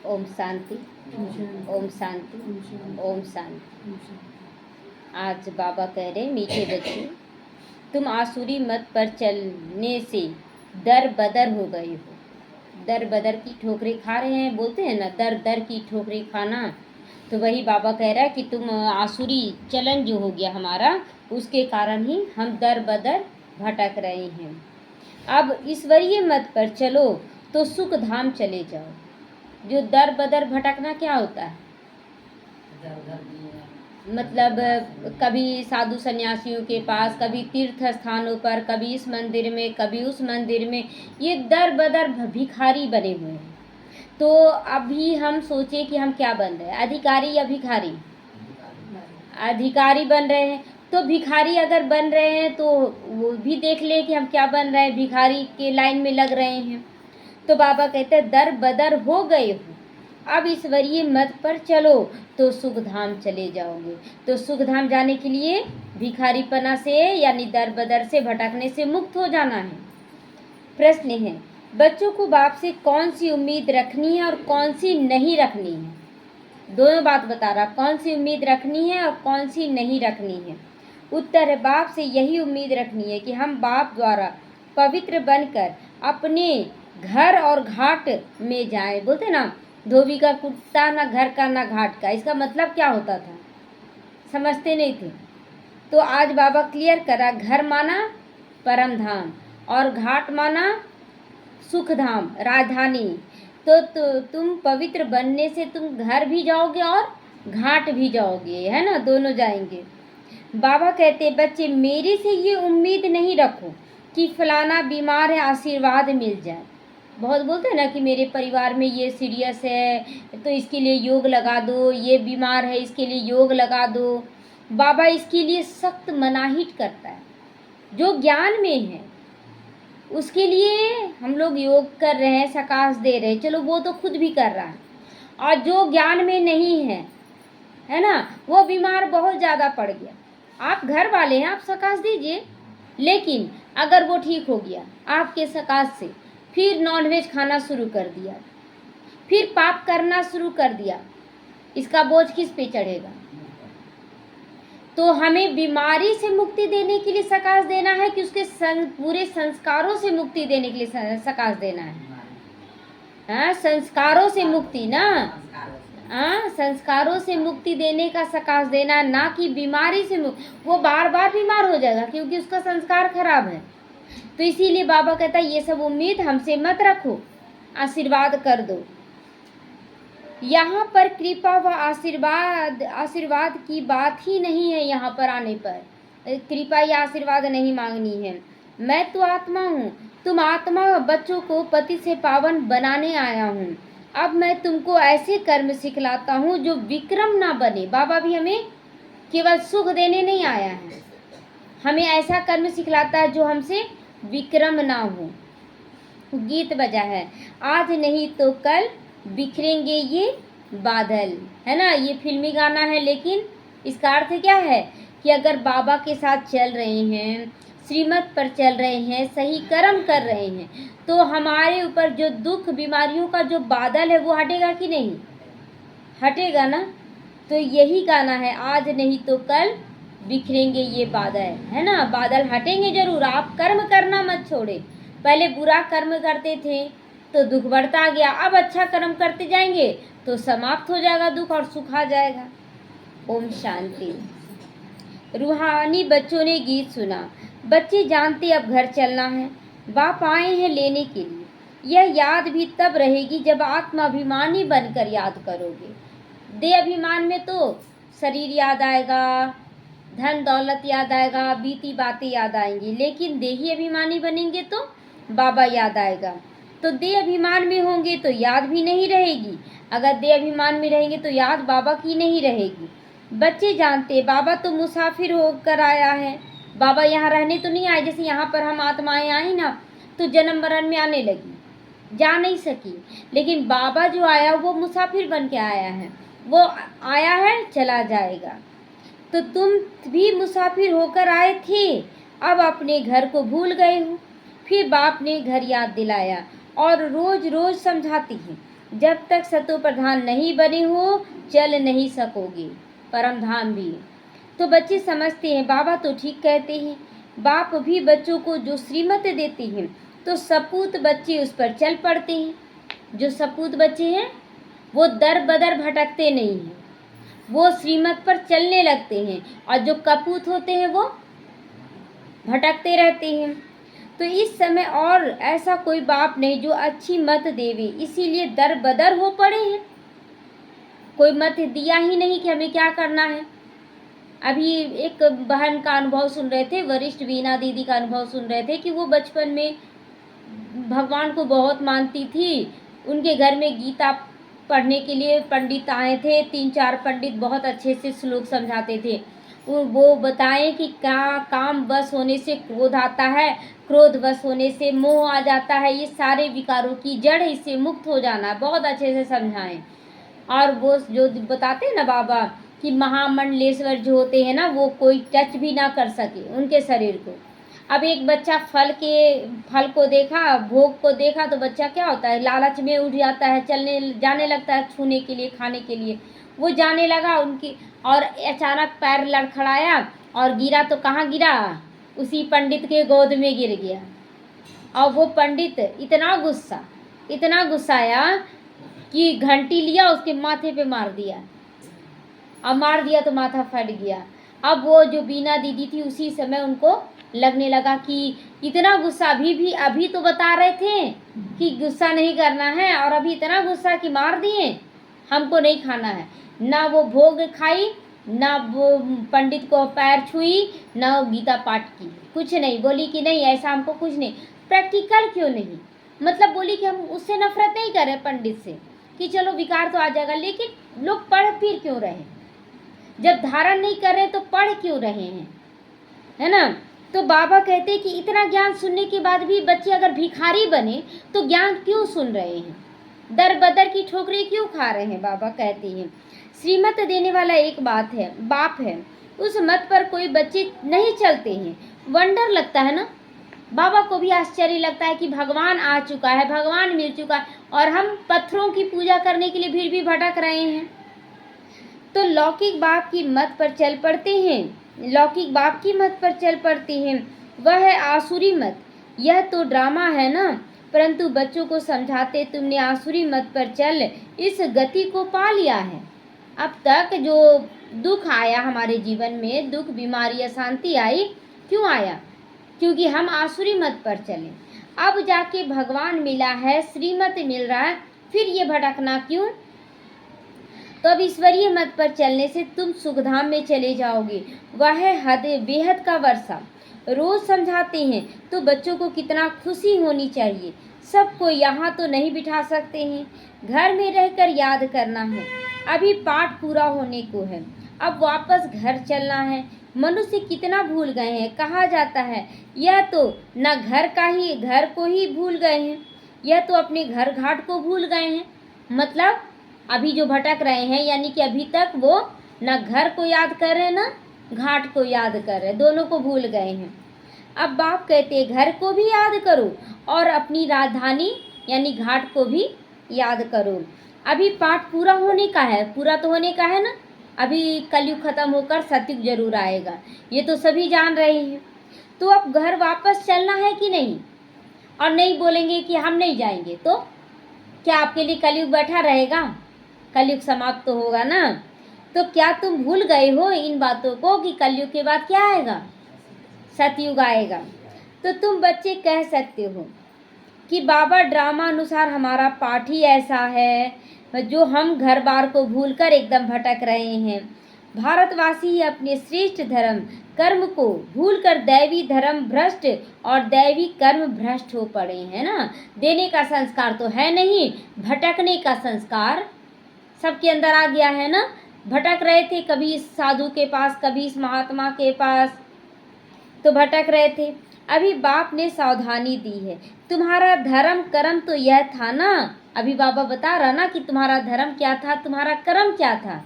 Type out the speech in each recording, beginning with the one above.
ओम शांति, ओम शांति, ओम शांति। आज बाबा कह रहे मीठे बच्चे, तुम आसुरी मत पर चलने से दर बदर हो गए हो। दर बदर की ठोकरें खा रहे हैं, बोलते हैं ना, दर दर की ठोकरें खाना। तो वही बाबा कह रहा है कि तुम आसुरी चलन जो हो गया हमारा, उसके कारण ही हम दर बदर भटक रहे हैं। अब ईश्वरीय मत पर चलो तो सुख धाम चले जाओ। जो दर बदर भटकना क्या होता है? मतलब कभी साधु सन्यासियों के पास, कभी तीर्थ स्थानों पर, कभी इस मंदिर में, कभी उस मंदिर में, ये दर बदर भिखारी बने हुए हैं। तो अभी हम सोचे कि हम क्या बन रहे हैं, अधिकारी या भिखारी? अधिकारी बन रहे हैं। तो भिखारी अगर बन रहे हैं तो वो भी देख ले कि हम क्या बन रहे हैं, भिखारी के लाइन में लग रहे हैं। तो बाबा कहते हैं दर बदर हो गए हो, अब ईश्वरीय मत पर चलो तो सुख धाम चले जाओगे। तो सुख धाम जाने के लिए भिखारीपना से यानी दर बदर से भटकने से मुक्त हो जाना है। प्रश्न है, बच्चों को बाप से कौन सी उम्मीद रखनी है और कौन सी नहीं रखनी है? दोनों बात बता रहा, कौन सी उम्मीद रखनी है और कौन सी नहीं रखनी है। उत्तर है, बाप से यही उम्मीद रखनी है कि हम बाप द्वारा पवित्र बनकर अपने घर और घाट में जाएं। बोलते ना, धोबी का कुत्ता ना घर का ना घाट का। इसका मतलब क्या होता था, समझते नहीं थे। तो आज बाबा क्लियर करा, घर माना परम धाम और घाट माना सुख धाम, राजधानी। तो तुम पवित्र बनने से तुम घर भी जाओगे और घाट भी जाओगे, है ना, दोनों जाएंगे। बाबा कहते, बच्चे मेरे से ये उम्मीद नहीं रखो कि फलाना बीमार है आशीर्वाद मिल जाए। बहुत बोलते हैं ना कि मेरे परिवार में ये सीरियस है तो इसके लिए योग लगा दो, ये बीमार है इसके लिए योग लगा दो। बाबा इसके लिए सख्त मनाही करता है। जो ज्ञान में है उसके लिए हम लोग योग कर रहे हैं, सकाश दे रहे हैं, चलो वो तो खुद भी कर रहा है। और जो ज्ञान में नहीं है ना, वो बीमार बहुत ज़्यादा पड़ गया, आप घर वाले हैं, आप सकाश दीजिए। लेकिन अगर वो ठीक हो गया आपके सकाश से, फिर नॉनवेज खाना शुरू कर दिया, फिर पाप करना शुरू कर दिया, इसका बोझ किस पे चढ़ेगा? तो हमें बीमारी से मुक्ति देने के लिए सकाश देना है कि उसके पूरे संस्कारों से मुक्ति देने के लिए सकाश देना है? हाँ, संस्कारों से मुक्ति ना, हाँ, संस्कारों से मुक्ति देने का सकाश देना, ना कि बीमारी से मुक्ति। वो बार बार बीमार हो जाएगा क्योंकि उसका संस्कार खराब है। तो इसीलिए बाबा कहता है ये सब उम्मीद हमसे मत रखो, आशीर्वाद कर दो। यहाँ पर कृपा व आशीर्वाद की बात ही नहीं है। यहाँ पर आने पर कृपा या आशीर्वाद नहीं मांगनी है। मैं तो आत्मा हूँ, तुम आत्मा बच्चों को पति से पावन बनाने आया हूँ। अब मैं तुमको ऐसे कर्म सिखलाता हूँ जो विक्रम ना बने। बाबा भी हमें केवल सुख देने नहीं आया है, हमें ऐसा कर्म सिखलाता है जो हमसे विक्रम ना हो। गीत बजा है, आज नहीं तो कल बिखरेंगे ये बादल, है ना, ये फिल्मी गाना है, लेकिन इसका अर्थ क्या है कि अगर बाबा के साथ चल रहे हैं, श्रीमत पर चल रहे हैं, सही कर्म कर रहे हैं, तो हमारे ऊपर जो दुख बीमारियों का जो बादल है वो हटेगा कि नहीं? हटेगा ना। तो यही गाना है, आज नहीं तो कल बिखरेंगे ये बादल, है ना, बादल हटेंगे जरूर। आप कर्म करना मत छोड़े। पहले बुरा कर्म करते थे तो दुख बढ़ता गया, अब अच्छा कर्म करते जाएंगे तो समाप्त हो जाएगा दुख और सुख आ जाएगा। ओम शांति। रूहानी बच्चों ने गीत सुना। बच्चे जानते अब घर चलना है, बाप आए हैं लेने के लिए। यह याद भी तब रहेगी जब आत्माभिमानी बनकर याद करोगे। देह अभिमान में तो शरीर याद आएगा, धन दौलत याद आएगा, बीती बातें याद आएंगी, लेकिन देही अभिमानी बनेंगे तो बाबा याद आएगा। तो देह अभिमान में होंगे तो याद भी नहीं रहेगी, अगर देह अभिमान में रहेंगे तो याद बाबा की नहीं रहेगी। बच्चे जानते बाबा तो मुसाफिर होकर आया है, बाबा यहाँ रहने तो नहीं आए। जैसे यहाँ पर हम आत्माएं आई ना तो जन्म मरण में आने लगी, जा नहीं सकी, लेकिन बाबा जो आया वो मुसाफिर बन के आया है, वो आया है चला जाएगा। तो तुम भी मुसाफिर होकर आए थे, अब अपने घर को भूल गए हो। फिर बाप ने घर याद दिलाया, और रोज रोज समझाती हैं, जब तक सतो प्रधान नहीं बने हो चल नहीं सकोगे परम धाम भी। तो बच्चे समझते हैं बाबा तो ठीक कहते हैं। बाप भी बच्चों को जो श्रीमत देते हैं तो सपूत बच्चे उस पर चल पड़ते हैं। जो सपूत बच्चे हैं वो दर बदर भटकते नहीं हैं, वो श्रीमत पर चलने लगते हैं, और जो कपूत होते हैं वो भटकते रहते हैं। तो इस समय और ऐसा कोई बाप नहीं जो अच्छी मत देवे, इसीलिए दर बदर हो पड़े हैं। कोई मत दिया ही नहीं कि हमें क्या करना है। अभी एक बहन का अनुभव सुन रहे थे, वरिष्ठ वीणा दीदी का अनुभव सुन रहे थे कि वो बचपन में भगवान को बहुत मानती थी। उनके घर में गीता पढ़ने के लिए पंडित आए थे, 3-4 पंडित बहुत अच्छे से श्लोक समझाते थे। वो बताएं कि क्या काम वश होने से क्रोध आता है, क्रोध वश होने से मोह आ जाता है, ये सारे विकारों की जड़ इससे मुक्त हो जाना है। बहुत अच्छे से समझाएं। और वो जो बताते हैं ना बाबा कि महामंडलेश्वर जो होते हैं ना, वो कोई टच भी ना कर सके उनके शरीर को। अब एक बच्चा फल को देखा, भोग को देखा, तो बच्चा क्या होता है, लालच में उठ जाता है, चलने जाने लगता है छूने के लिए, खाने के लिए। वो जाने लगा उनकी, और अचानक पैर लड़खड़ाया और गिरा, तो कहाँ गिरा, उसी पंडित के गोद में गिर गया। और वो पंडित इतना गुस्साया कि घंटी लिया उसके माथे पे मार दिया, अब मार दिया तो माथा फट गया। अब वो जो बीना दीदी थी उसी समय उनको लगने लगा कि इतना गुस्सा, अभी तो बता रहे थे कि गुस्सा नहीं करना है, और अभी इतना गुस्सा कि मार दिए, हमको नहीं खाना है। ना वो भोग खाई, ना वो पंडित को पैर छुई, ना वो गीता पाठ की, कुछ नहीं। बोली कि नहीं ऐसा हमको कुछ नहीं। प्रैक्टिकल क्यों नहीं, मतलब बोली कि हम उससे नफरत नहीं कर रहे पंडित से, कि चलो विकार तो आ जाएगा, लेकिन लोग पढ़ फिर क्यों रहे, जब धारण नहीं कर रहे तो पढ़ क्यों रहे हैं, है ना। तो बाबा कहते हैं कि इतना ज्ञान सुनने के बाद भी बच्चे अगर भिखारी बने तो ज्ञान क्यों सुन रहे हैं, दर बदर की ठोकरें क्यों खा रहे हैं। बाबा कहते हैं श्रीमत देने वाला एक बाप है, उस मत पर कोई बच्चे नहीं चलते हैं। वंडर लगता है ना, बाबा को भी आश्चर्य लगता है कि भगवान आ चुका है, भगवान मिल चुका है, और हम पत्थरों की पूजा करने के लिए फिर भी भटक रहे हैं। तो लौकिक बाप की मत पर चल पड़ते हैं, वह है आसुरी मत। यह तो ड्रामा है ना, परंतु बच्चों को समझाते तुमने आसुरी मत पर चल इस गति को पा लिया है। अब तक जो दुख आया हमारे जीवन में, दुख बीमारी अशांति आई, क्यों आया, क्योंकि हम आसुरी मत पर चले। अब जाके भगवान मिला है, श्रीमत मिल रहा है, फिर ये भटकना क्यों। तो अब ईश्वरीय मत पर चलने से तुम सुखधाम में चले जाओगे। वह है हद बेहद का वर्षा। रोज समझाते हैं तो बच्चों को कितना खुशी होनी चाहिए। सबको यहाँ तो नहीं बिठा सकते हैं, घर में रहकर याद करना है। अभी पाठ पूरा होने को है, अब वापस घर चलना है। मनुष्य कितना भूल गए हैं, कहा जाता है यह तो न घर को ही भूल गए हैं, यह तो अपने घर घाट को भूल गए हैं। मतलब अभी जो भटक रहे हैं, यानी कि अभी तक वो न घर को याद कर रहे न घाट को याद कर रहे, दोनों को भूल गए हैं। अब बाप कहते हैं घर को भी याद करो और अपनी राजधानी यानी घाट को भी याद करो। अभी पाठ पूरा होने का है, पूरा तो होने का है ना, अभी कलयुग खत्म होकर सतयुग जरूर आएगा, ये तो सभी जान रहे हैं। तो अब घर वापस चलना है कि नहीं, और नहीं बोलेंगे कि हम नहीं जाएंगे, तो क्या आपके लिए कलयुग बैठा रहेगा, कलयुग समाप्त तो होगा ना। तो क्या तुम भूल गए हो इन बातों को कि कलयुग के बाद क्या आएगा, सतयुग आएगा। तो तुम बच्चे कह सकते हो कि बाबा ड्रामा अनुसार हमारा पाठ ही ऐसा है जो हम घर बार को भूलकर एकदम भटक रहे हैं। भारतवासी ही अपने श्रेष्ठ धर्म कर्म को भूलकर दैवी धर्म भ्रष्ट और दैवी कर्म भ्रष्ट हो पड़े हैं ना। देने का संस्कार तो है नहीं, भटकने का संस्कार सबके अंदर आ गया है ना। भटक रहे थे, कभी इस साधु के पास, कभी इस महात्मा के पास, तो भटक रहे थे। अभी बाप ने सावधानी दी है, तुम्हारा धर्म कर्म तो यह था ना। अभी बाबा बता रहा ना कि तुम्हारा धर्म क्या था, तुम्हारा कर्म क्या था,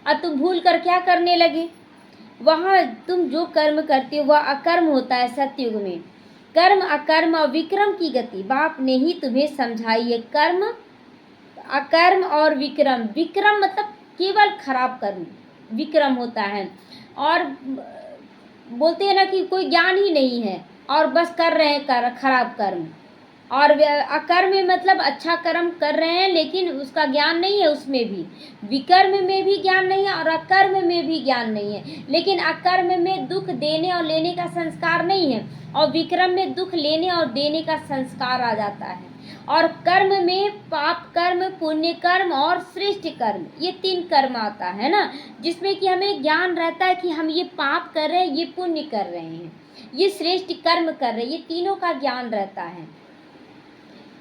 और तुम भूल कर क्या करने लगे। वहाँ तुम जो कर्म करते हो वह अकर्म होता है सतयुग में, कर्म अकर्म और विक्रम की गति बाप ने ही तुम्हें समझाई है। कर्म अकर्म और विक्रम, विक्रम मतलब केवल खराब कर्म विक्रम होता है। और बोलते हैं ना कि कोई ज्ञान ही नहीं है और बस कर रहे हैं खराब कर्म। और अकर्म मतलब अच्छा कर्म कर रहे हैं लेकिन उसका ज्ञान नहीं है, उसमें भी विकर्म में भी ज्ञान नहीं है और अकर्म में भी ज्ञान नहीं है। लेकिन अकर्म में दुख देने और लेने का संस्कार नहीं है और विक्रम में दुख लेने और देने का संस्कार आ जाता है। और कर्म में पाप कर्म, पुण्य कर्म और श्रेष्ठ कर्म, ये 3 कर्म आता है ना, जिसमें कि हमें ज्ञान रहता है कि हम ये पाप कर रहे हैं, ये पुण्य कर रहे हैं, ये श्रेष्ठ कर्म कर रहे हैं, ये तीनों का ज्ञान रहता है।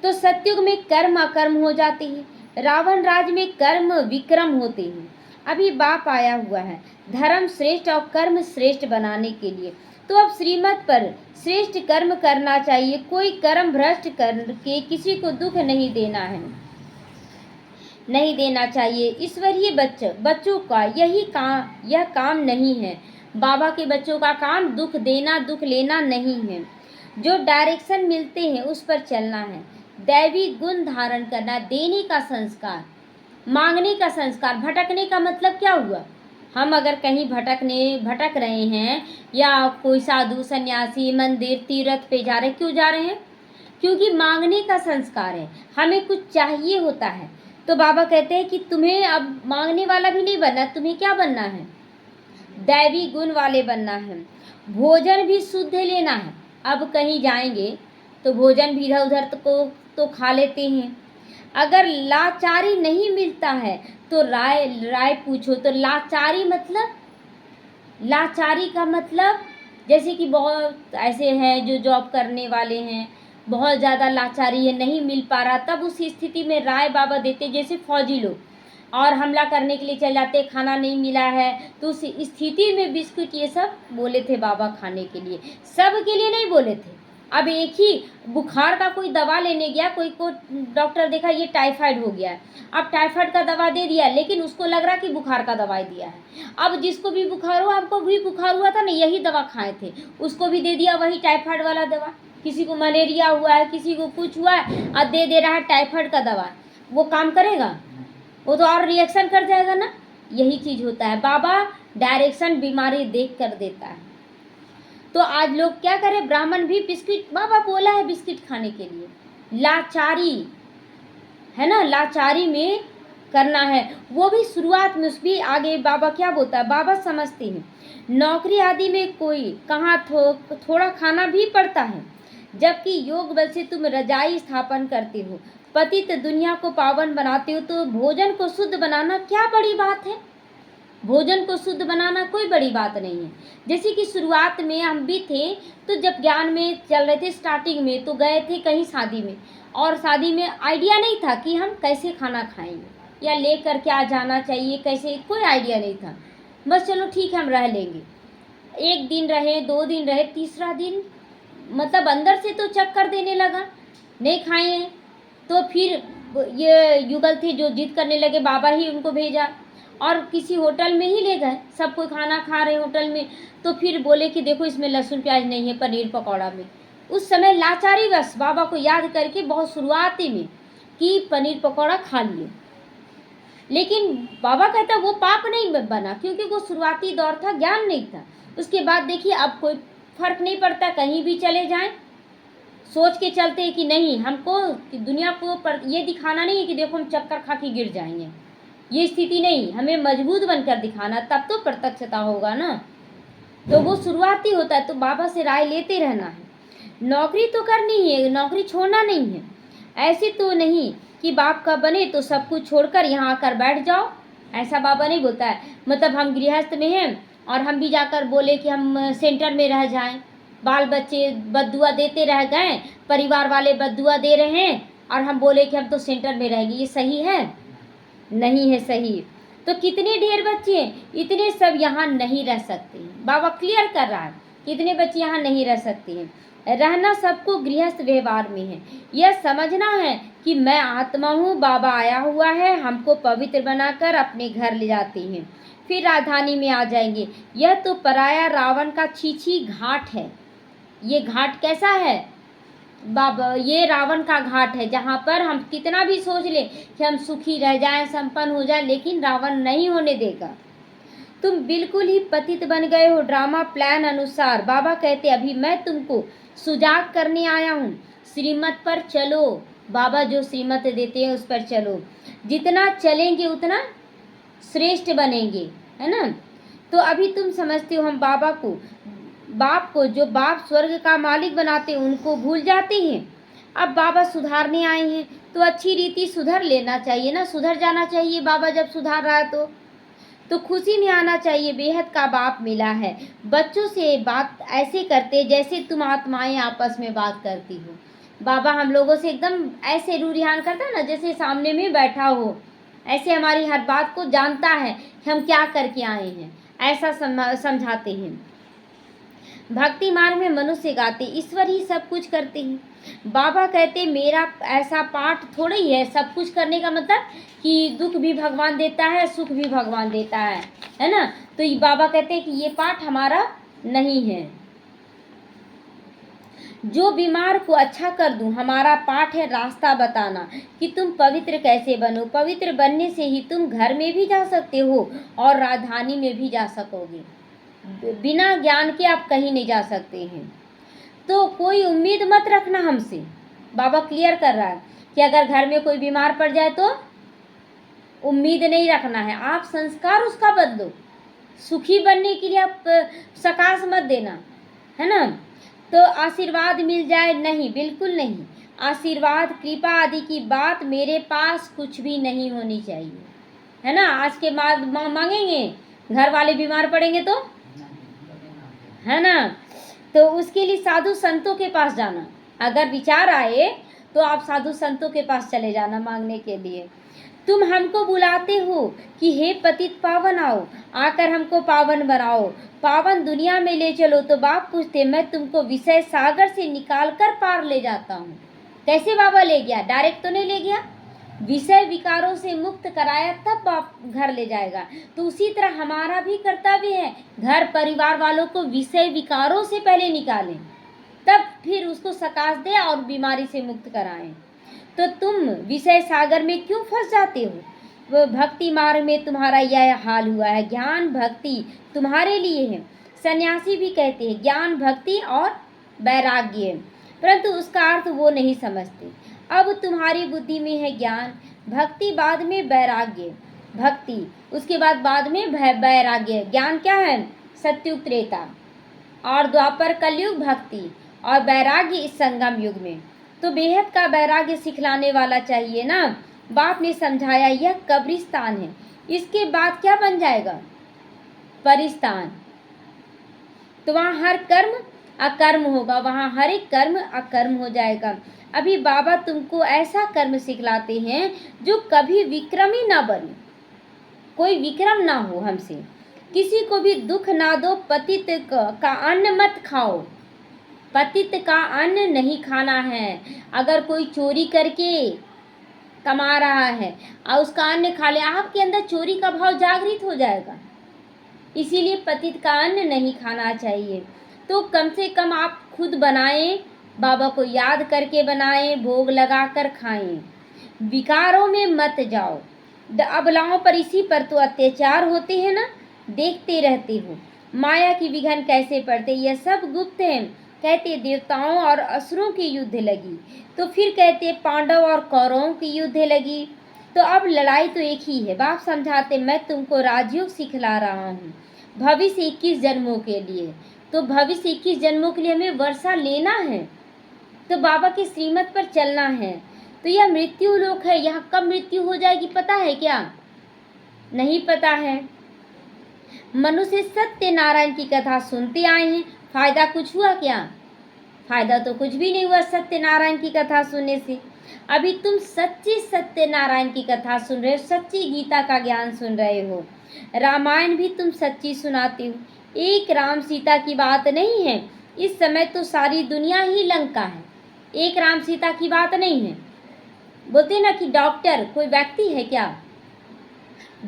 तो सतयुग में कर्म अकर्म हो जाते हैं, रावण राज में कर्म विक्रम होते हैं। अभी बाप आया हुआ है धर्म श्रेष्ठ और कर्म श्रेष्ठ बनाने के लिए। तो अब श्रीमत पर श्रेष्ठ कर्म करना चाहिए, कोई कर्म भ्रष्ट करके किसी को दुख नहीं देना है, नहीं देना चाहिए। ईश्वरीय बच्चों का यह काम नहीं है। बाबा के बच्चों का काम दुख देना, दुख लेना नहीं है। जो डायरेक्शन मिलते हैं उस पर चलना है। दैवी गुण धारण करना, देने का संस्कार, मांगने का संस्कार। भटकने का मतलब क्या हुआ? हम अगर कहीं भटक रहे हैं या कोई साधु सन्यासी मंदिर तीर्थ पे जा रहे हैं, क्यों जा रहे हैं? क्योंकि मांगने का संस्कार है, हमें कुछ चाहिए होता है। तो बाबा कहते हैं कि तुम्हें अब मांगने वाला भी नहीं बनना, तुम्हें क्या बनना है? दैवी गुण वाले बनना है। भोजन भी शुद्ध लेना है। अब कहीं जाएंगे तो भोजन भी इधर उधर तो खा लेते हैं। अगर लाचारी नहीं मिलता है तो राय पूछो। तो लाचारी का मतलब जैसे कि बहुत ऐसे हैं जो जॉब करने वाले हैं, बहुत ज़्यादा लाचारी है, नहीं मिल पा रहा, तब उस स्थिति में राय बाबा देते। जैसे फौजी लोग और हमला करने के लिए चले जाते, खाना नहीं मिला है, तो उस स्थिति में बिस्कुट ये सब बोले थे बाबा खाने के लिए, सब के लिए नहीं बोले थे। अब एक ही बुखार का कोई दवा लेने गया, कोई को डॉक्टर देखा ये टाइफाइड हो गया है, अब टाइफाइड का दवा दे दिया, लेकिन उसको लग रहा कि बुखार का दवाई दिया है। अब जिसको भी बुखार हुआ, आपको भी बुखार हुआ था ना, यही दवा खाए थे, उसको भी दे दिया वही टाइफाइड वाला दवा। किसी को मलेरिया हुआ है, किसी को कुछ हुआ है, अब दे रहा है टाइफाइड का दवा, वो काम करेगा? वो तो और रिएक्शन कर जाएगा ना। यही चीज़ होता है, बाबा डायरेक्शन बीमारी देख कर देता है। तो आज लोग क्या करें, ब्राह्मण भी बिस्किट, बाबा बोला है बिस्किट खाने के लिए, लाचारी है ना, लाचारी में करना है। वो भी शुरुआत में, उस भी आगे बाबा क्या बोलता है, बाबा समझते हैं नौकरी आदि में कोई कहाँ थोड़ा खाना भी पड़ता है, जबकि योग बल से तुम रजाई स्थापन करते हो, पतित दुनिया को पावन बनाते हो। तो भोजन को शुद्ध बनाना क्या बड़ी बात है? भोजन को शुद्ध बनाना कोई बड़ी बात नहीं है। जैसे कि शुरुआत में हम भी थे, तो जब ज्ञान में चल रहे थे स्टार्टिंग में, तो गए थे कहीं शादी में, और शादी में आइडिया नहीं था कि हम कैसे खाना खाएंगे या ले कर क्या जाना चाहिए, कैसे, कोई आइडिया नहीं था। बस चलो ठीक है हम रह लेंगे। 1 दिन रहे, 2 दिन रहे, तीसरा दिन मतलब अंदर से तो चक्कर देने लगा, नहीं खाए। तो फिर ये युगल थे जो जिद करने लगे, बाबा ही उनको भेजा और किसी होटल में ही ले गए, सब कोई खाना खा रहे होटल में। तो फिर बोले कि देखो इसमें लहसुन प्याज नहीं है पनीर पकौड़ा में। उस समय लाचारी बस बाबा को याद करके बहुत शुरुआती में कि पनीर पकौड़ा खा लिए, लेकिन बाबा कहता वो पाप नहीं बना, क्योंकि वो शुरुआती दौर था, ज्ञान नहीं था। उसके बाद देखिए अब कोई फर्क नहीं पड़ता, कहीं भी चले जाएं, सोच के चलते हैं कि नहीं, हमको दुनिया को ये दिखाना नहीं है कि देखो हम चक्कर खा के गिर जाएंगे, ये स्थिति नहीं, हमें मजबूत बनकर दिखाना, तब तो प्रत्यक्षता होगा ना। तो वो शुरुआती होता है, तो बाबा से राय लेते रहना है। नौकरी तो करनी है, नौकरी छोड़ना नहीं है। ऐसे तो नहीं कि बाप का बने तो सब कुछ छोड़कर यहाँ आकर बैठ जाओ, ऐसा बाबा नहीं बोलता है। मतलब हम गृहस्थ में हैं और हम भी जाकर बोले कि हम सेंटर में रह जाएं, बाल बच्चे बद्दुआ देते रह गए, परिवार वाले बद्दुआ दे रहे हैं और हम बोले कि हम तो सेंटर में रहेंगे, ये सही है? नहीं है सही। तो कितने ढेर बच्चे हैं, इतने सब यहाँ नहीं रह सकते हैं। बाबा क्लियर कर रहा है कितने बच्चे यहाँ नहीं रह सकते हैं। रहना सबको गृहस्थ व्यवहार में है। यह समझना है कि मैं आत्मा हूँ, बाबा आया हुआ है, हमको पवित्र बनाकर अपने घर ले जाते हैं, फिर राजधानी में आ जाएंगे। यह तो पराया रावण का छीछी घाट है, ये घाट कैसा है बाबा? ये रावण का घाट है, जहाँ पर हम कितना भी सोच लें कि हम सुखी रह जाएं, संपन्न हो जाएं, लेकिन रावण नहीं होने देगा। तुम बिल्कुल ही पतित बन गए हो ड्रामा प्लान अनुसार। बाबा कहते अभी मैं तुमको सुजाग करने आया हूँ, श्रीमत पर चलो। बाबा जो श्रीमत देते हैं उस पर चलो, जितना चलेंगे उतना श्रेष्ठ बनेंगे, है ना। तो अभी तुम समझते हो हम बाप को जो बाप स्वर्ग का मालिक बनाते हैं उनको भूल जाते हैं। अब बाबा सुधारने आए हैं तो अच्छी रीति सुधर लेना चाहिए ना, सुधर जाना चाहिए। बाबा जब सुधार रहा है तो खुशी में आना चाहिए। बेहद का बाप मिला है। बच्चों से बात ऐसे करते जैसे तुम आत्माएं आपस में बात करती हो। बाबा हम लोगों से एकदम ऐसे रूरिहान करता है ना, जैसे सामने में बैठा हो, ऐसे हमारी हर बात को जानता है कि हम क्या करके आए हैं, ऐसा समझाते हैं। भक्ति मार्ग में मनुष्य गाते ईश्वर ही सब कुछ करते हैं। बाबा कहते मेरा ऐसा पाठ थोड़ा ही है सब कुछ करने का, मतलब कि दुख भी भगवान देता है, सुख भी भगवान देता है ना। तो ये बाबा कहते हैं कि ये पाठ हमारा नहीं है। जो बीमार को अच्छा कर दूं, हमारा पाठ है रास्ता बताना कि तुम पवित्र कैसे बनो। पवित्र बनने से ही तुम घर में भी जा सकते हो और राजधानी में भी जा सकोगे। बिना ज्ञान के आप कहीं नहीं जा सकते हैं। तो कोई उम्मीद मत रखना हमसे। बाबा क्लियर कर रहा है कि अगर घर में कोई बीमार पड़ जाए तो उम्मीद नहीं रखना है। आप संस्कार उसका बदलो। सुखी बनने के लिए आप सकाश मत देना, है ना। तो आशीर्वाद मिल जाए, नहीं, बिल्कुल नहीं। आशीर्वाद कृपा आदि की बात मेरे पास कुछ भी नहीं होनी चाहिए, है ना। आज के बाद मांगेंगे, घर वाले बीमार पड़ेंगे तो, है ना। तो उसके लिए साधु संतों के पास जाना। अगर विचार आए तो आप साधु संतों के पास चले जाना मांगने के लिए। तुम हमको बुलाते हो कि हे पतित पावन आओ, आकर हमको पावन बनाओ, पावन दुनिया में ले चलो। तो बाप पूछते मैं तुमको विषय सागर से निकाल कर पार ले जाता हूँ। कैसे बाबा ले गया? डायरेक्ट तो नहीं ले गया, विषय विकारों से मुक्त कराया तब बाप घर ले जाएगा। तो उसी तरह हमारा भी कर्तव्य है, घर परिवार वालों को विषय विकारों से पहले निकालें, तब फिर उसको सकाश दें और बीमारी से मुक्त कराएं। तो तुम विषय सागर में क्यों फंस जाते हो? वो भक्ति मार्ग में तुम्हारा यह हाल हुआ है। ज्ञान भक्ति तुम्हारे लिए है। सन्यासी भी कहते हैं ज्ञान भक्ति और वैराग्य, परंतु उसका अर्थ वो नहीं समझते। अब तुम्हारी बुद्धि में है ज्ञान, भक्ति बाद में वैराग्य, भक्ति उसके बाद में वैराग्य। ज्ञान क्या है? सत्युग त्रेता और द्वापर कलयुग भक्ति, और वैराग्य इस संगम युग में। तो बेहद का वैराग्य सिखलाने वाला चाहिए ना। बाप ने समझाया यह कब्रिस्तान है, इसके बाद क्या बन जाएगा? परिस्तान। तो वहाँ हर कर्म अकर्म होगा, वहाँ हर एक कर्म अकर्म हो जाएगा। अभी बाबा तुमको ऐसा कर्म सिखलाते हैं जो कभी विक्रमी ना बने, कोई विक्रम ना हो हमसे। किसी को भी दुख ना दो, पतित का अन्न मत खाओ, पतित का अन्न नहीं खाना है। अगर कोई चोरी करके कमा रहा है और उसका अन्न खा ले, आपके अंदर चोरी का भाव जागृत हो जाएगा। इसीलिए पतित का अन्न नहीं खाना चाहिए। तो कम से कम आप खुद बनाएं, बाबा को याद करके बनाएं, भोग लगा कर खाएं। विकारों में मत जाओ। अबलाओं पर इसी पर तो अत्याचार होते हैं ना, देखते रहते हो। माया की विघन कैसे पड़ते, यह सब गुप्त है। कहते देवताओं और असुरों की युद्ध लगी, तो फिर कहते पांडव और कौरवों की युद्ध लगी। तो अब लड़ाई तो एक ही है। बाप समझाते मैं तुमको राजयोग सिखला रहा हूँ भविष्य 21 जन्मों के लिए। तो भविष्य 21 जन्मों के लिए हमें वर्षा लेना है, तो बाबा के श्रीमत पर चलना है। तो यह मृत्यु लोक है, यहाँ कब मृत्यु हो जाएगी पता है क्या? नहीं पता है। मनुष्य सत्यनारायण की कथा सुनते आए हैं, फायदा कुछ हुआ क्या? फायदा तो कुछ भी नहीं हुआ सत्यनारायण की कथा सुनने से। अभी तुम सच्ची सत्यनारायण की कथा सुन रहे हो, सच्ची गीता का ज्ञान सुन रहे हो। रामायण भी तुम सच्ची सुनाते हो। एक राम सीता की बात नहीं है। इस समय तो सारी दुनिया ही लंका है, एक राम सीता की बात नहीं है। बोलते ना कि डॉक्टर कोई व्यक्ति है क्या?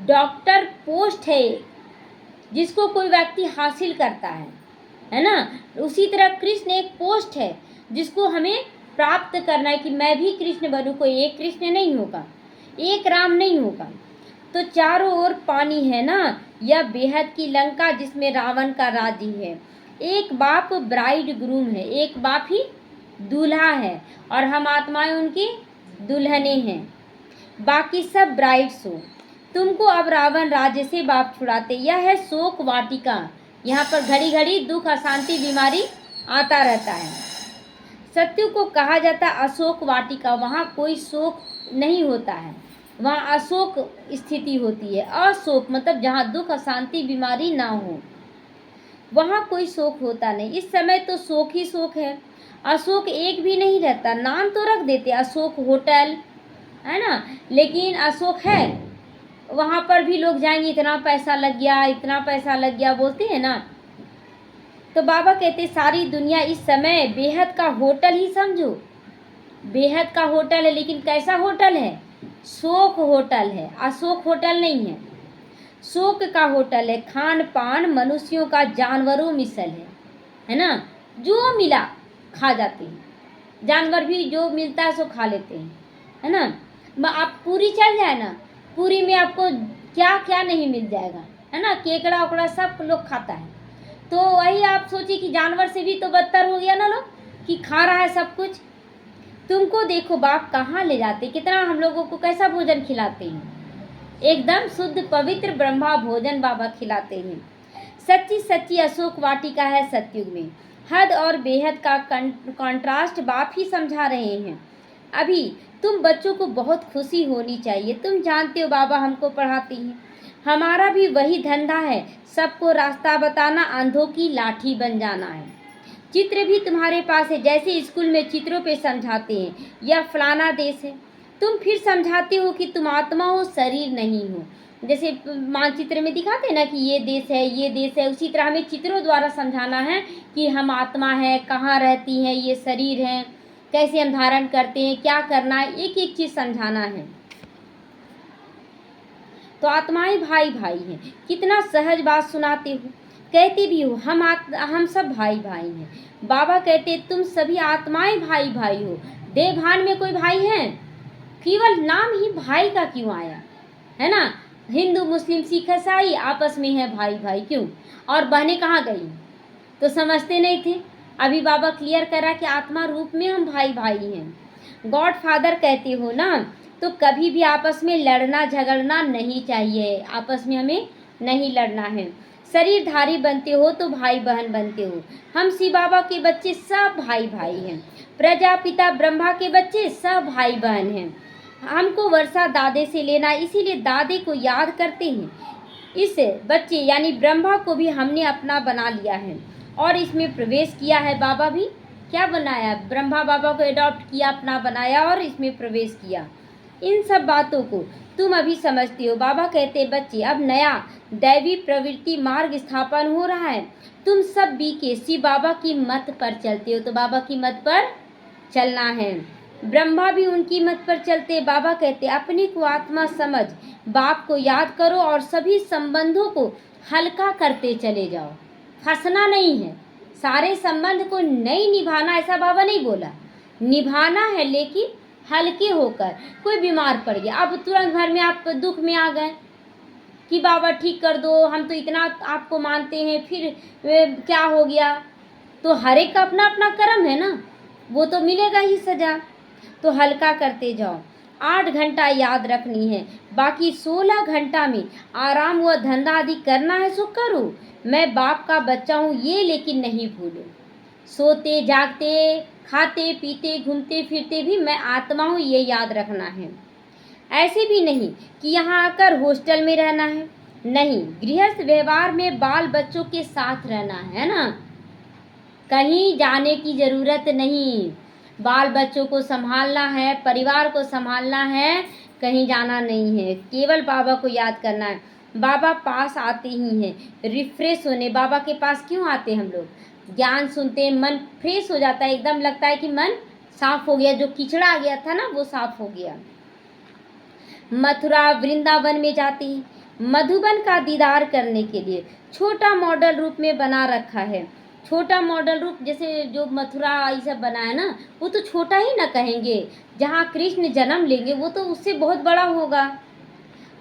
डॉक्टर पोस्ट है जिसको कोई व्यक्ति हासिल करता है। है ना। उसी तरह कृष्ण एक पोस्ट है जिसको हमें प्राप्त करना है कि मैं भी कृष्ण बनूं। कोई एक कृष्ण नहीं होगा, एक राम नहीं होगा। तो चारों ओर पानी है ना, यह बेहद की लंका जिसमें रावण का राज्य है। एक बाप ब्राइड ग्रूम है, एक बाप ही दूल्हा है, और हम आत्माएं उनकी दुल्हने हैं, बाकी सब ब्राइड्स हो। तुमको अब रावण राज्य से बाप छुड़ाते। यह है शोक वाटिका, यहाँ पर घड़ी घड़ी दुख, अशांति, बीमारी आता रहता है। सत्यु को कहा जाता है अशोक वाटिका, वहाँ कोई शोक नहीं होता है, वहाँ अशोक स्थिति होती है। अशोक मतलब जहाँ दुख, अशांति, बीमारी ना हो, वहाँ कोई शोक होता नहीं। इस समय तो शोक ही शोक है, अशोक एक भी नहीं रहता। नाम तो रख देते अशोक होटल, है ना, लेकिन अशोक है, वहाँ पर भी लोग जाएंगे, इतना पैसा लग गया, इतना पैसा लग गया बोलते हैं ना। तो बाबा कहते सारी दुनिया इस समय बेहद का होटल ही समझो, बेहद का होटल है। लेकिन कैसा होटल है? शोक होटल है, अशोक होटल नहीं है। शोक का होटल है। खान पान मनुष्यों का जानवरों मिसल है ना, जो मिला खा जाते हैं, जानवर भी जो मिलता है सो खा लेते हैं, है ना। आप पूरी चल जाए ना, पूरी में आपको क्या क्या नहीं मिल जाएगा, है ना, केकड़ा उकड़ा सब लोग खाता है। तो वही आप सोचिए कि जानवर से भी तो बदतर हो गया ना लोग, कि खा रहा है सब कुछ। तुमको देखो बाप कहाँ ले जाते, कितना हम लोगों को कैसा भोजन खिलाते हैं, एकदम शुद्ध पवित्र ब्रह्मा भोजन बाबा खिलाते हैं। सच्ची सच्ची अशोक वाटिका है सतयुग में। हद और बेहद का कंट्रास्ट बाप ही समझा रहे हैं। अभी तुम बच्चों को बहुत खुशी होनी चाहिए। तुम जानते हो बाबा हमको पढ़ाती हैं, हमारा भी वही धंधा है, सबको रास्ता बताना, अंधों की लाठी बन जाना है। चित्र भी तुम्हारे पास है, जैसे स्कूल में चित्रों पे समझाते हैं यह फलाना देश है, तुम फिर समझाते हो कि तुम आत्मा हो, शरीर नहीं हो। जैसे मानचित्र में दिखाते हैं ना कि ये देश है, ये देश है, उसी तरह हमें चित्रों द्वारा समझाना है कि हम आत्मा है, कहाँ रहती हैं, ये शरीर है, कैसे हम धारण करते हैं, क्या करना है, एक एक चीज़ समझाना है। तो आत्माएं भाई भाई हैं, कितना सहज बात सुनाते हो, कहते भी हो हम सब भाई भाई हैं। बाबा कहते तुम सभी आत्माएं भाई भाई हो। देवभान में कोई भाई है? केवल नाम ही भाई का क्यों आया, है ना। हिंदू मुस्लिम सिख ईसाई आपस में है भाई भाई, क्यों? और बहनें कहाँ गई? तो समझते नहीं थे। अभी बाबा क्लियर करा कि आत्मा रूप में हम भाई भाई हैं। गॉड फादर कहते हो ना, तो कभी भी आपस में लड़ना झगड़ना नहीं चाहिए, आपस में हमें नहीं लड़ना है। शरीरधारी बनते हो तो भाई बहन बनते हो। हम शिव बाबा के बच्चे सब भाई भाई हैं, प्रजापिता ब्रह्मा के बच्चे सब भाई बहन हैं। हमको वर्षा दादे से लेना, इसीलिए दादे को याद करते हैं। इस बच्चे यानी ब्रह्मा को भी हमने अपना बना लिया है और इसमें प्रवेश किया है। बाबा भी क्या बनाया? ब्रह्मा बाबा को अडॉप्ट किया, अपना बनाया और इसमें प्रवेश किया। इन सब बातों को तुम अभी समझते हो। बाबा कहते बच्चे अब नया दैवी प्रवृत्ति मार्ग स्थापन हो रहा है। तुम सब भी के शिव बाबा की मत पर चलते हो, तो बाबा की मत पर चलना है। ब्रह्मा भी उनकी मत पर चलते। बाबा कहते अपने को आत्मा समझ, बाप को याद करो और सभी संबंधों को हल्का करते चले जाओ। फंसना नहीं है, सारे संबंध को नहीं निभाना, ऐसा बाबा नहीं बोला। निभाना है लेकिन हल्के होकर। कोई बीमार पड़ गया, अब तुरंत घर में आप दुख में आ गए कि बाबा ठीक कर दो, हम तो इतना आपको मानते हैं, फिर क्या हो गया? तो हर एक का अपना अपना कर्म है ना, वो तो मिलेगा ही सजा। तो हल्का करते जाओ। 8 घंटा याद रखनी है, बाकी 16 घंटा में आराम व धंधा आदि करना है सो करो। मैं बाप का बच्चा हूँ ये लेकिन नहीं भूलो। सोते जागते खाते पीते घूमते फिरते भी मैं आत्मा हूँ ये याद रखना है। ऐसे भी नहीं कि यहाँ आकर हॉस्टल में रहना है, नहीं, गृहस्थ व्यवहार में बाल बच्चों के साथ रहना है ना, कहीं जाने की ज़रूरत नहीं। बाल बच्चों को संभालना है, परिवार को संभालना है, कहीं जाना नहीं है, केवल बाबा को याद करना है। बाबा पास आते ही हैं रिफ्रेश होने। बाबा के पास क्यों आते हम लोग? ज्ञान सुनते हैं, मन फ्रेश हो जाता है, एकदम लगता है कि मन साफ हो गया, जो कीचड़ा आ गया था ना वो साफ हो गया। मथुरा वृंदावन में जाते हैं मधुबन का दीदार करने के लिए। छोटा मॉडल रूप में बना रखा है। छोटा मॉडल रूप जैसे जो मथुरा ये सब बना है ना, वो तो छोटा ही ना कहेंगे। जहाँ कृष्ण जन्म लेंगे वो तो उससे बहुत बड़ा होगा।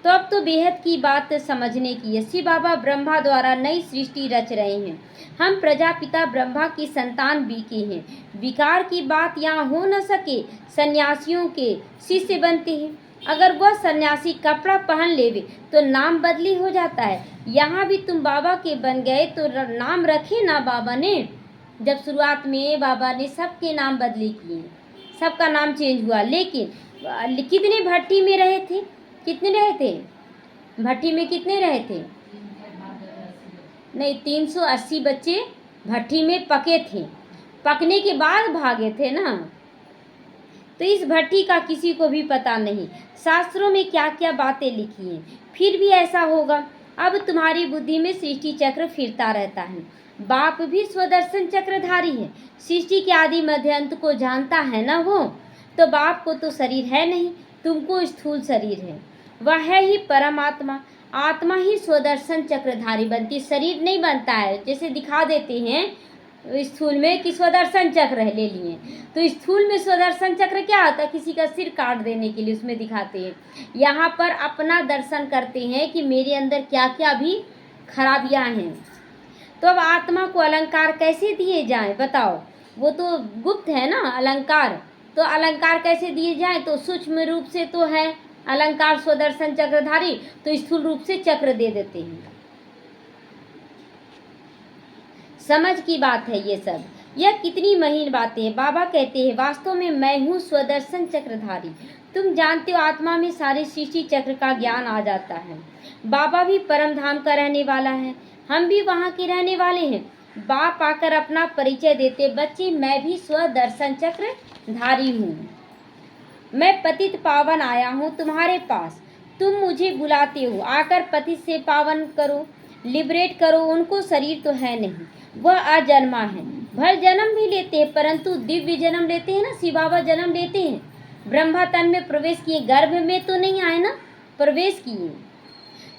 तो अब तो बेहद की बात समझने की है। शिव बाबा ब्रह्मा द्वारा नई सृष्टि रच रहे हैं। हम प्रजापिता ब्रह्मा की संतान बीके हैं। विकार की बात यहाँ हो न सके, सन्यासियों के शिष्य बनते हैं। अगर वह सन्यासी कपड़ा पहन लेवे तो नाम बदली हो जाता है। यहाँ भी तुम बाबा के बन गए तो नाम रखे ना बाबा ने। जब शुरुआत में बाबा ने सबके नाम बदली किए, सबका नाम चेंज हुआ, लेकिन कितने भट्टी में रहे थे? कितने रहे थे भट्टी में? कितने रहे थे? नहीं, 380 बच्चे भट्टी में पके थे। पकने के बाद भागे थे ना। तो इस भट्टी का किसी को भी पता नहीं, शास्त्रों में क्या क्या बातें लिखी हैं। फिर भी ऐसा होगा। अब तुम्हारी बुद्धि में सृष्टि चक्र फिरता रहता है। बाप भी स्वदर्शन चक्रधारी है। सृष्टि के आदि मध्य अंत को जानता है ना वो। तो बाप को तो शरीर है नहीं, तुमको स्थूल शरीर है। वह है ही परमात्मा। आत्मा ही स्वदर्शन चक्रधारी बनती, शरीर नहीं बनता है। जैसे दिखा देते हैं स्थूल में कि स्वदर्शन चक्र ले लिए, तो स्थूल में स्वदर्शन चक्र क्या होता है? किसी का सिर काट देने के लिए उसमें दिखाते हैं। यहाँ पर अपना दर्शन करते हैं कि मेरे अंदर क्या क्या भी खराबियाँ हैं। तो अब आत्मा को अलंकार कैसे दिए जाएं बताओ? वो तो गुप्त है ना अलंकार। तो अलंकार कैसे दिए जाएं? तो सूक्ष्म रूप से तो है अलंकार स्वदर्शन चक्रधारी, तो स्थूल रूप से चक्र दे देते हैं। समझ की बात है ये सब। यह कितनी महीन बातें हैं। बाबा कहते हैं वास्तव में मैं हूँ स्वदर्शन चक्रधारी। तुम जानते हो आत्मा में सारे सृष्टि चक्र का ज्ञान आ जाता है। बाबा भी परम धाम का रहने वाला है, हम भी वहाँ के रहने वाले हैं। बाप आकर अपना परिचय देते, बच्चे मैं भी स्वदर्शन चक्रधारी हूँ। मैं पतित पावन आया हूँ तुम्हारे पास। तुम मुझे बुलाते हो, आकर पतित से पावन करो, लिबरेट करो उनको। शरीर तो है नहीं, वह अजन्मा है। भर जन्म भी लेते हैं परंतु दिव्य जन्म लेते हैं ना। शिव बाबा जन्म लेते हैं, ब्रह्मा तन में प्रवेश किए, गर्भ में तो नहीं आए ना, प्रवेश किए।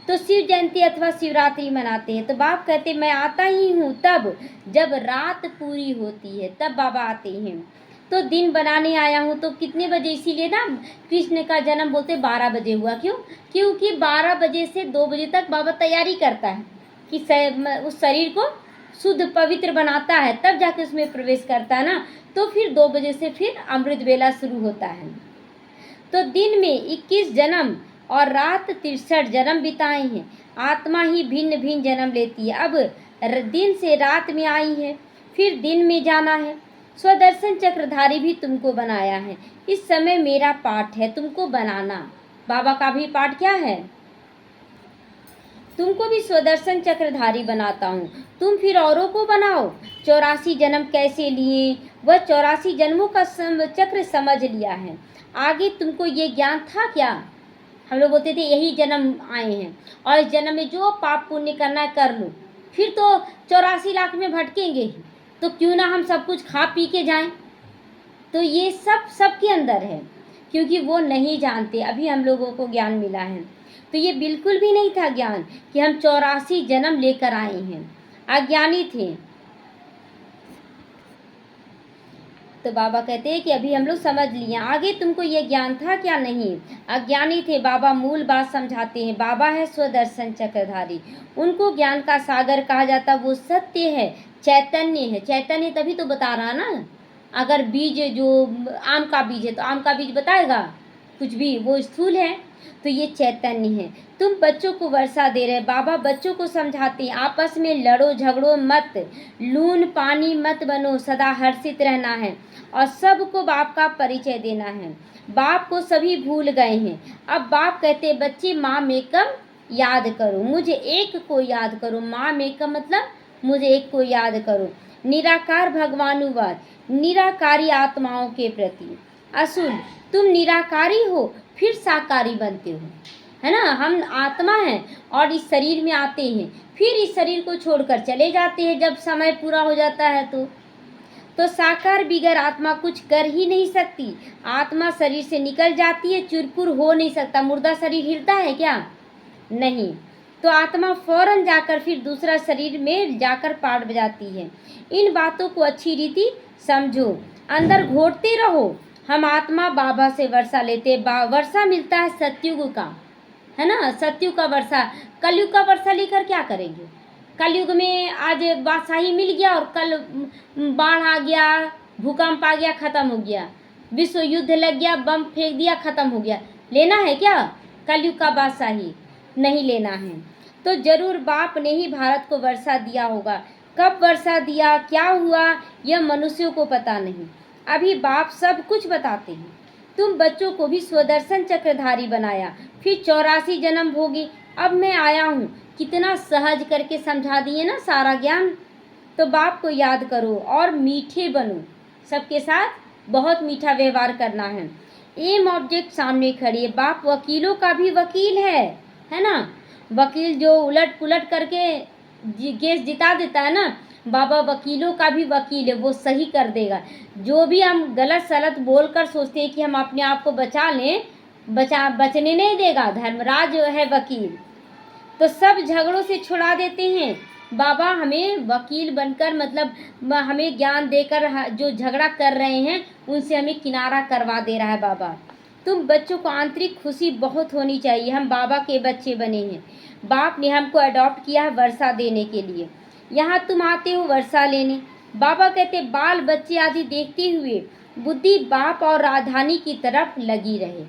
तो शिव जयंती अथवा शिवरात्रि मनाते हैं। तो बाप कहते मैं आता ही हूँ तब जब रात पूरी होती है, तब बाबा आते हैं। तो दिन बनाने आया हूँ। तो कितने बजे? इसीलिए ना कृष्ण का जन्म बोलते 12 बजे हुआ। क्यों? क्योंकि 12 बजे से 2 बजे तक बाबा तैयारी करता है कि उस शरीर को शुद्ध पवित्र बनाता है, तब जाके उसमें प्रवेश करता है ना। तो फिर 2 बजे से फिर अमृत वेला शुरू होता है। तो दिन में 21 जन्म और रात 63 जन्म बिताए हैं। आत्मा ही भिन्न भिन्न जन्म लेती है। अब दिन से रात में आई है, फिर दिन में जाना है। स्वदर्शन चक्रधारी भी तुमको बनाया है। इस समय मेरा पाठ है तुमको बनाना। बाबा का भी पाठ क्या है? तुमको भी स्वदर्शन चक्रधारी बनाता हूँ, तुम फिर औरों को बनाओ। 84 जन्म कैसे लिए, वह 84 जन्मों का चक्र समझ लिया है। आगे तुमको ये ज्ञान था क्या? हम लोग बोलते थे यही जन्म आए हैं और इस जन्म में जो पाप पुण्य करना है कर लो, फिर तो 84 लाख में भटकेंगे ही, तो क्यों ना हम सब कुछ खा पी के जाएं। तो ये सब सबके अंदर है, क्योंकि वो नहीं जानते। अभी हम लोगों को ज्ञान मिला है। तो ये बिल्कुल भी नहीं था ज्ञान कि हम 84 जन्म लेकर आए हैं, अज्ञानी थे। तो बाबा कहते हैं कि अभी हम लोग समझ लिए। आगे तुमको ये ज्ञान था क्या? नहीं, अज्ञानी थे। बाबा मूल बात समझाते हैं। बाबा है स्वदर्शन चक्रधारी, उनको ज्ञान का सागर कहा जाता। वो सत्य है, चैतन्य है। चैतन्य तभी तो बता रहा ना। अगर बीज जो आम का बीज है तो आम का बीज बताएगा कुछ भी, वो स्थूल है। तो ये चैतन्य है। तुम बच्चों को वर्षा दे रहे। बाबा बच्चों को समझाते हैं आपस में लड़ो झगड़ो मत, लून पानी मत बनो, सदा हर्षित रहना है और सबको बाप का परिचय देना है। बाप को सभी भूल गए हैं। अब बाप कहते हैं बच्चे माँ मेकम याद करो, मुझे एक को याद करो। माँ मेकम मतलब मुझे एक को याद करो। निराकार भगवानुवाद, निराकारी आत्माओं के प्रति। असुल तुम निराकारी हो फिर साकारी बनते हो, है ना। हम आत्मा हैं और इस शरीर में आते हैं, फिर इस शरीर को छोड़कर चले जाते हैं जब समय पूरा हो जाता है। तो साकार बिगर आत्मा कुछ कर ही नहीं सकती। आत्मा शरीर से निकल जाती है, चुरपुर हो नहीं सकता। मुर्दा शरीर हिलता है क्या? नहीं। तो आत्मा फौरन जाकर फिर दूसरा शरीर में जाकर पाठ बजाती है। इन बातों को अच्छी रीति समझो, अंदर घोटते रहो। हम आत्मा बाबा से वर्षा लेते, वर्षा मिलता है सतयुग का, है ना, सतयुग का वर्षा। कलयुग का वर्षा लेकर क्या करेंगे? कलयुग में आज बादशाही मिल गया और कल बाढ़ आ गया, भूकंप आ गया, खत्म हो गया, विश्व युद्ध लग गया, बम फेंक दिया, खत्म हो गया। लेना है क्या कलयुग का बादशाही? नहीं लेना है। तो जरूर बाप ने ही भारत को वर्षा दिया होगा। कब वर्षा दिया, क्या हुआ, यह मनुष्यों को पता नहीं। अभी बाप सब कुछ बताते हैं। तुम बच्चों को भी स्वदर्शन चक्रधारी बनाया, फिर 84 जन्म भोगे, अब मैं आया हूँ। कितना सहज करके समझा दिए ना सारा ज्ञान। तो बाप को याद करो और मीठे बनो, सबके साथ बहुत मीठा व्यवहार करना है। एम ऑब्जेक्ट सामने खड़ी है। बाप वकीलों का भी वकील है ना। वकील जो उलट पुलट करके केस जिता देता है ना, बाबा वकीलों का भी वकील है, वो सही कर देगा। जो भी हम गलत सलत बोलकर सोचते हैं कि हम अपने आप को बचा लें, बचने नहीं देगा। धर्मराज है वकील, तो सब झगड़ों से छुड़ा देते हैं। बाबा हमें वकील बनकर, मतलब हमें ज्ञान देकर, जो झगड़ा कर रहे हैं उनसे हमें किनारा करवा दे रहा है बाबा। तुम बच्चों को आंतरिक खुशी बहुत होनी चाहिए। हम बाबा के बच्चे बने हैं। बाप ने हमको अडॉप्ट किया है वर्षा देने के लिए। यहाँ तुम आते हो वर्षा लेने। बाबा कहते बाल बच्चे आदि देखते हुए बुद्धि बाप और राजधानी की तरफ लगी रहे।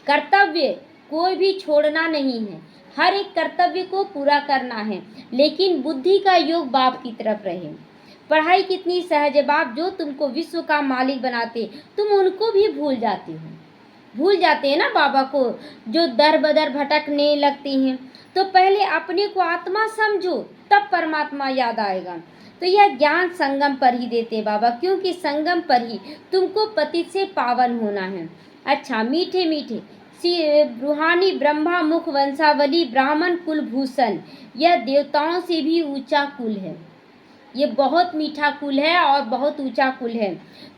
कर्तव्य कोई भी छोड़ना नहीं है, हर एक कर्तव्य को पूरा करना है, लेकिन बुद्धि का योग बाप की तरफ रहे। पढ़ाई कितनी सहज है बाप, जो तुमको विश्व का मालिक बनाते तुम उनको भी भूल जाते हो। भूल जाते हैं ना बाबा को, जो दर बदर भटकने लगते हैं। तो पहले अपने को आत्मा समझो, तब परमात्मा याद आएगा। तो यह ज्ञान संगम पर ही देते बाबा, क्योंकि संगम पर ही तुमको पतित से पावन होना है। अच्छा, मीठे मीठे रूहानी ब्रह्मा मुख वंशावली ब्राह्मण कुलभूषण, यह देवताओं से भी ऊंचा कुल है। ये बहुत मीठा कुल है और बहुत ऊंचा कुल है।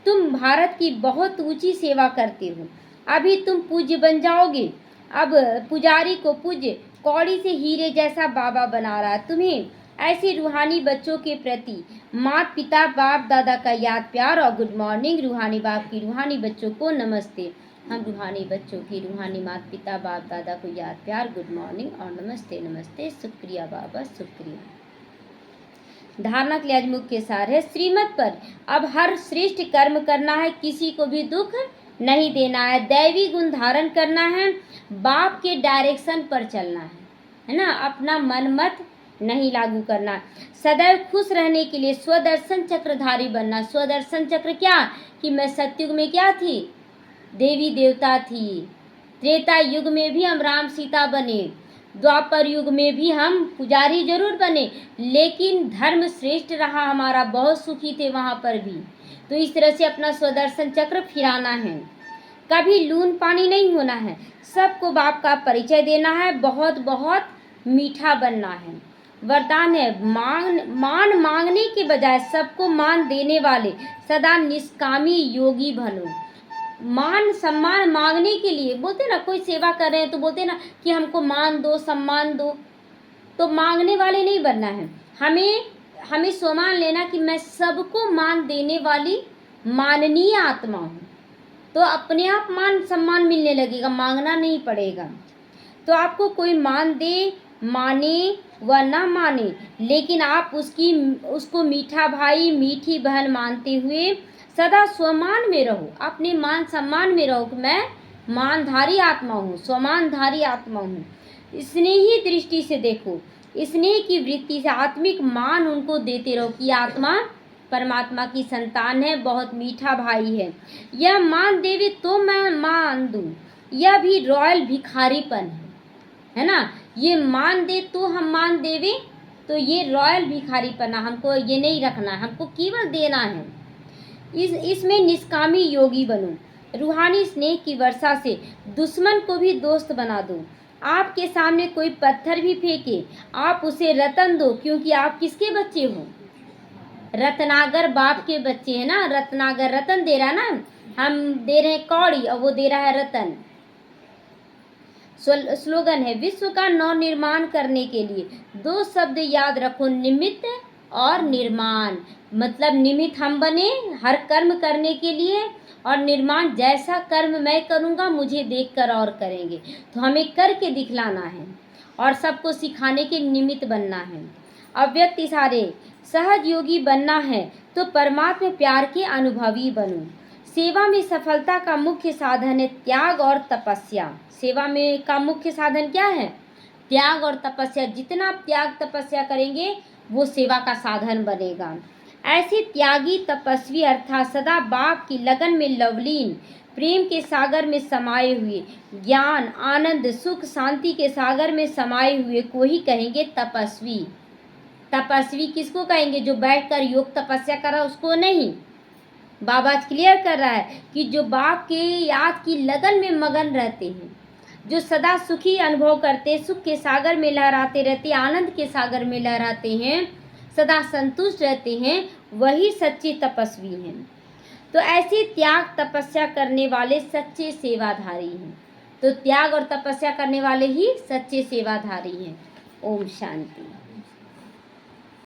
तुम भारत की बहुत ऊंची सेवा करते हो। अभी तुम पूज्य बन जाओगे। अब पुजारी को पूज्य, कौड़ी से हीरे जैसा बाबा बना रहा है तुम्हें। ऐसे रूहानी बच्चों के प्रति माता पिता बाप दादा का याद प्यार और गुड मॉर्निंग। रूहानी बाप की रूहानी बच्चों को नमस्ते। हम रूहानी बच्चों की रूहानी माता पिता बाप दादा को याद प्यार, गुड मॉर्निंग और नमस्ते नमस्ते। शुक्रिया बाबा, शुक्रिया। धारणा के लिए आज मुख्य सार है श्रीमत पर अब हर श्रेष्ठ कर्म करना है, किसी को भी दुख नहीं देना है, दैवी गुण धारण करना है, बाप के डायरेक्शन पर चलना है ना, अपना मन मत नहीं लागू करना। सदैव खुश रहने के लिए स्वदर्शन चक्रधारी बनना। स्वदर्शन चक्र क्या, कि मैं सतयुग में क्या थी, देवी देवता थी। त्रेता युग में भी हम राम सीता बने, द्वापर युग में भी हम पुजारी जरूर बने, लेकिन धर्म श्रेष्ठ रहा हमारा, बहुत सुखी थे वहाँ पर भी। तो इस तरह से अपना स्वदर्शन चक्र फिराना है, कभी लून पानी नहीं होना है, सबको बाप का परिचय देना है, बहुत बहुत मीठा बनना है। वरदान है मान मांगने के बजाय सबको मान देने वाले सदा निष्कामी योगी बनो। मान सम्मान मांगने के लिए बोलते ना, कोई सेवा कर रहे हैं तो बोलते ना कि हमको मान दो सम्मान दो, तो मांगने वाले नहीं बनना है। हमें सम्मान लेना कि मैं सबको मान देने वाली माननीय आत्मा हूँ, तो अपने आप मान सम्मान मिलने लगेगा, मांगना नहीं पड़ेगा। तो आपको कोई मान दे, माने व ना माने, लेकिन आप उसको मीठा भाई मीठी बहन मानते हुए सदा स्वमान में रहो, अपने मान सम्मान में रहो कि मैं मानधारी आत्मा हूँ, स्वमानधारी आत्मा हूँ। स्नेही दृष्टि से देखो, स्नेह की वृत्ति से आत्मिक मान उनको देते रहो कि आत्मा परमात्मा की संतान है, बहुत मीठा भाई है। यह मान देवे तो मैं मान दूँ, यह भी रॉयल भिखारीपन है ना। ये मान दे तो हम मान देवे, तो ये रॉयल भिखारीपना, हमको ये नहीं रखना है, हमको केवल देना है। इसमें निष्कामी योगी बनो। रूहानी स्नेह की वर्षा से दुश्मन को भी दोस्त बना दो। आपके सामने कोई पत्थर भी फेंके, आप उसे रतन दो, क्योंकि आप किसके बच्चे हो, रत्नागर बाप के बच्चे हैं ना। रत्नागर रतन दे रहा ना, हम दे रहे हैं कौड़ी और वो दे रहा है रतन। स्लोगन है, विश्व का नवनिर्माण करने के लिए 2 शब्द याद रखो, निमित्त और निर्माण। मतलब निमित्त हम बने हर कर्म करने के लिए, और निर्माण जैसा कर्म मैं करूँगा मुझे देखकर और करेंगे, तो हमें करके दिखलाना है और सबको सिखाने के निमित्त बनना है। अव्यक्त इशारे, सहज योगी बनना है तो परमात्मा प्यार के अनुभवी बनो। सेवा में सफलता का मुख्य साधन है त्याग और तपस्या। सेवा में का मुख्य साधन क्या है? त्याग और तपस्या। जितना आप त्याग तपस्या करेंगे वो सेवा का साधन बनेगा। ऐसे त्यागी तपस्वी अर्थात सदा बाप की लगन में लवलीन, प्रेम के सागर में समाये हुए, ज्ञान आनंद सुख शांति के सागर में समाये हुए को ही कहेंगे तपस्वी। तपस्वी किसको कहेंगे? जो बैठकर योग तपस्या कर रहा उसको नहीं। बाबा क्लियर कर रहा है कि जो बाप के याद की लगन में मगन रहते हैं, जो सदा सुखी अनुभव करते, सुख के सागर में लहराते रहते, आनंद के सागर में लहराते हैं, सदा संतुष्ट रहते हैं, वही सच्चे तपस्वी हैं। तो ऐसे त्याग तपस्या करने वाले सच्चे सेवाधारी हैं। तो त्याग और तपस्या करने वाले ही सच्चे सेवाधारी हैं। ओम शांति।